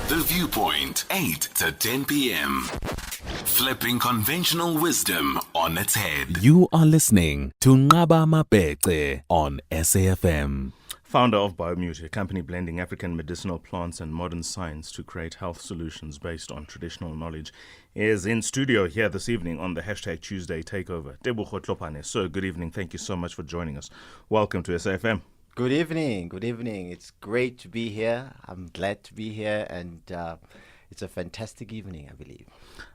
The Viewpoint, 8 to 10 p.m. Flipping conventional wisdom on its head. You are listening to Nqaba Mabece on SAFM. Founder of Biomuti, a company blending African medicinal plants and modern science to create health solutions based on traditional knowledge, is in studio here this evening on the hashtag Tuesday Takeover. Tebogo Tlhopane. Sir, good evening. Thank you so much for joining us. Welcome to SAFM. Good evening. Good evening. It's great to be here. I'm glad to be here, and it's a fantastic evening, I believe.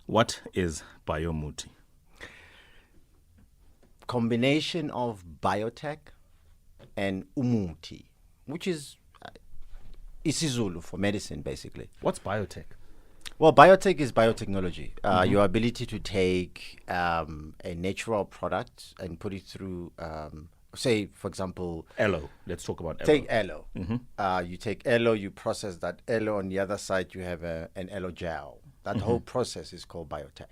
What is Biomuti? Combination of biotech and umuti, which is isiZulu for medicine, basically. What's biotech? Well, biotech is biotechnology. Your ability to take a natural product and put it through, say, for example... Aloe. Let's talk about aloe. Take aloe. You take aloe, you process that aloe. On the other side, you have an aloe gel. That whole process is called biotech,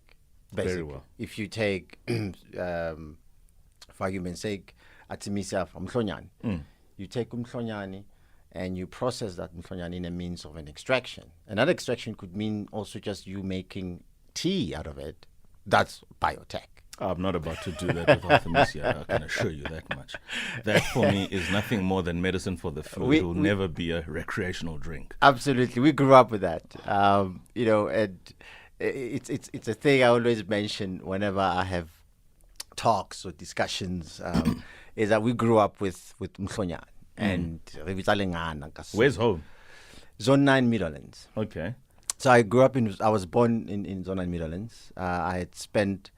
basically. Very well. If you take, for argument's sake, Artemisia from umhlonyane, you take umhlonyane and you process that umhlonyane in a means of an extraction. Another extraction could mean also just you making tea out of it. That's biotech. I'm not about to do that with Artemisia, I can assure you that much. That for me is nothing more than medicine for the flu. It will never be a recreational drink. Absolutely. We grew up with that. And it's a thing I always mention whenever I have talks or discussions, is that we grew up with umhlonyane and Where's home? Zone 9 Meadowlands. Okay. So I was born in Zone 9 Meadowlands. I had spent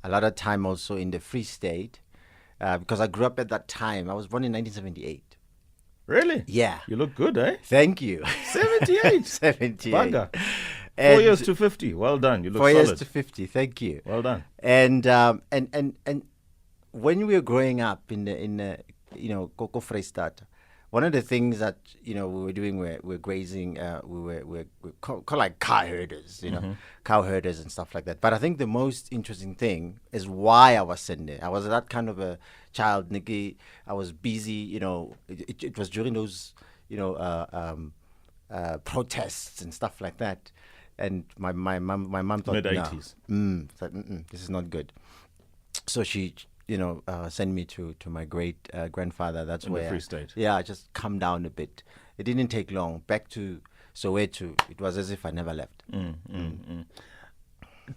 a lot of time also in the Free State because I grew up at that time. I was born in 1978. Really? Yeah. You look good, eh? Thank you. 78. 78. Bugger. 4 years to 50. Well done. You look 4 solid. years to 50. Thank you. Well done. And when we were growing up in the Koko Freestad, one of the things that we were doing, we're grazing, we're called like cow herders, cow herders and stuff like that. But I think the most interesting thing is why I was sent there. I was that kind of a child, Nikki. I was busy, it was during those, protests and stuff like that. And my mom thought, mid-80s. This is not good. So she send me to my great grandfather. That's in where the Free State. Yeah, I just come down a bit. It didn't take long. Back to Soweto, it was as if I never left.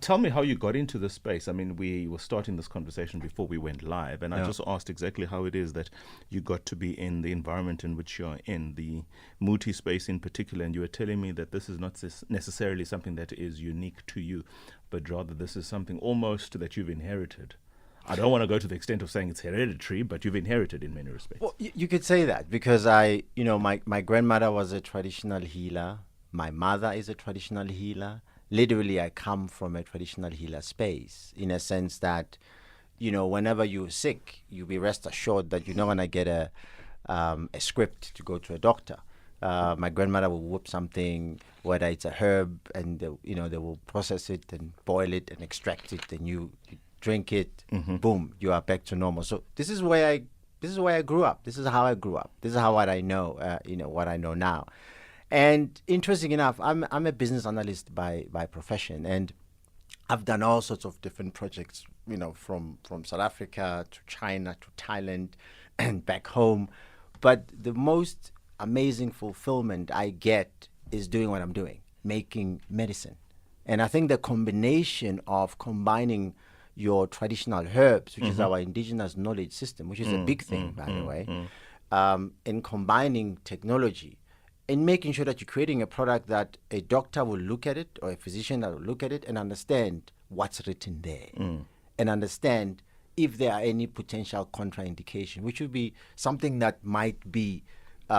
Tell me how you got into this space. I mean, we were starting this conversation before we went live, and I just asked exactly how it is that you got to be in the environment in which you're in, the Muti space in particular, and you were telling me that this is not necessarily something that is unique to you, but rather this is something almost that you've inherited. I don't want to go to the extent of saying it's hereditary, but you've inherited in many respects. Well, you could say that because my grandmother was a traditional healer. My mother is a traditional healer. Literally, I come from a traditional healer space in a sense that, whenever you're sick, you be rest assured that you're not going to get a script to go to a doctor. My grandmother will whip something, whether it's a herb, and they will process it and boil it and extract it, and you drink it, boom, you are back to normal. So this is where I grew up. This is how I grew up. This is how what I know, what I know now. And interesting enough, I'm a business analyst by profession, and I've done all sorts of different projects, from South Africa to China to Thailand and back home. But the most amazing fulfillment I get is doing what I'm doing, making medicine. And I think the combination of combining your traditional herbs, which is our indigenous knowledge system, which is a big thing, by the way, and combining technology and making sure that you're creating a product that a doctor will look at it or a physician that will look at it and understand what's written there and understand if there are any potential contraindication, which would be something that might be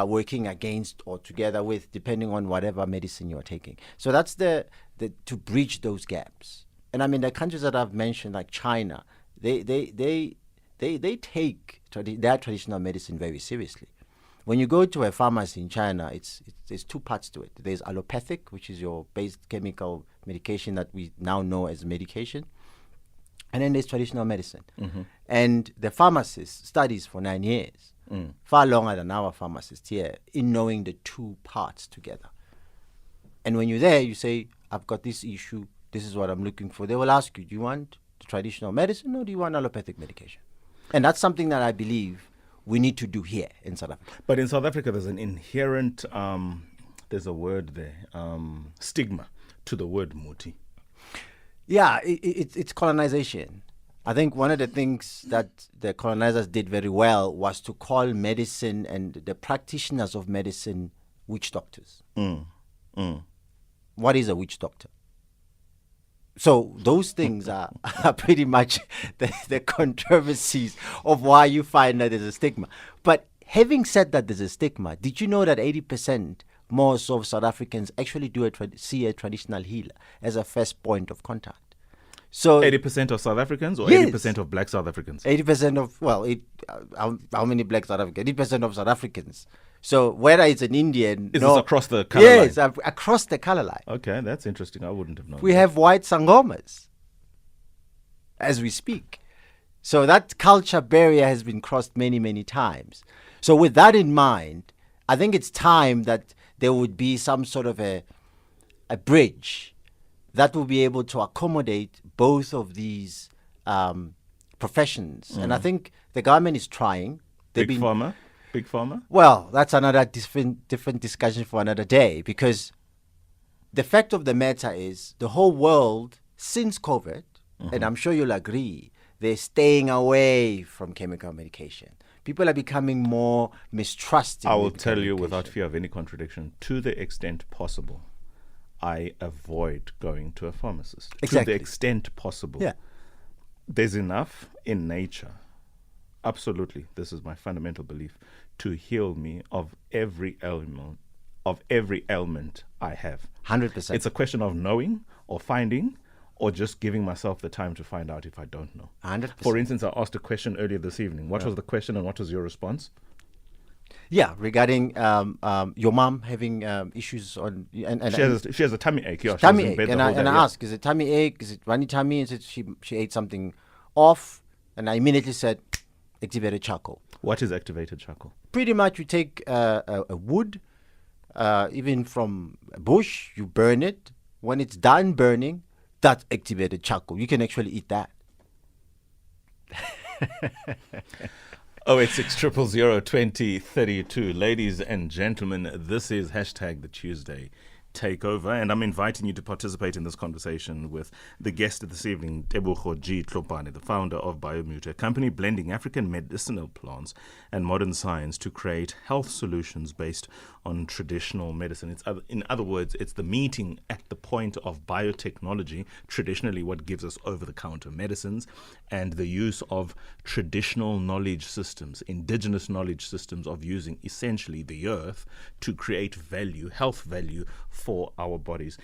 working against or together with, depending on whatever medicine you're taking. So that's the to bridge those gaps. And I mean, the countries that I've mentioned, like China, they take their traditional medicine very seriously. When you go to a pharmacy in China, there's two parts to it. There's allopathic, which is your base chemical medication that we now know as medication. And then there's traditional medicine. And the pharmacist studies for 9 years, far longer than our pharmacists here, in knowing the two parts together. And when you're there, you say, I've got this issue. This is what I'm looking for. They will ask you, do you want the traditional medicine or do you want allopathic medication? And that's something that I believe we need to do here in South Africa. But in South Africa, there's an inherent, there's a word there, stigma to the word muti. Yeah, it's colonization. I think one of the things that the colonizers did very well was to call medicine and the practitioners of medicine witch doctors. What is a witch doctor? So those things are pretty much the controversies of why you find that there's a stigma. But having said that there's a stigma, did you know that 80% more so of South Africans actually see a traditional healer as a first point of contact? So 80% of South Africans or yes. 80% of black South Africans? 80% of, well, how many black South Africans? 80% of South Africans. So whether it's an Indian... Is this across the colour line? Yes, across the colour line. Okay, that's interesting. I wouldn't have known. We have white sangomas as we speak. So that culture barrier has been crossed many, many times. So with that in mind, I think it's time that there would be some sort of a bridge that will be able to accommodate both of these professions. And I think the government is trying. Big Pharma? Well, that's another different discussion for another day, because the fact of the matter is the whole world, since COVID, and I'm sure you'll agree, they're staying away from chemical medication. People are becoming more mistrusting. I will tell you without fear of any contradiction, to the extent possible, I avoid going to a pharmacist. Exactly. To the extent possible. Yeah. There's enough in nature, absolutely, this is my fundamental belief, to heal me of every ailment I have. 100%. It's a question of knowing or finding or just giving myself the time to find out if I don't know. 100%. For instance, I asked a question earlier this evening. What was the question and what was your response? Yeah, regarding your mom having issues on... And she has a tummy ache. Yeah, tummy ache. And I asked, is it tummy ache? Is it runny tummy? And said she ate something off. And I immediately said, activated charcoal. What is activated charcoal? Pretty much you take a wood, even from a bush, you burn it. When it's done burning, that's activated charcoal. You can actually eat that. 086 Ladies and gentlemen, this is hashtag the Tuesday Takeover, and I'm inviting you to participate in this conversation with the guest this evening, Tebogo G. Tlopane, the founder of Biomuti, a company blending African medicinal plants and modern science to create health solutions based on traditional medicine. In other words, it's the meeting at the point of biotechnology, traditionally what gives us over-the-counter medicines, and the use of traditional knowledge systems, indigenous knowledge systems of using essentially the earth to create value, health value for our bodies.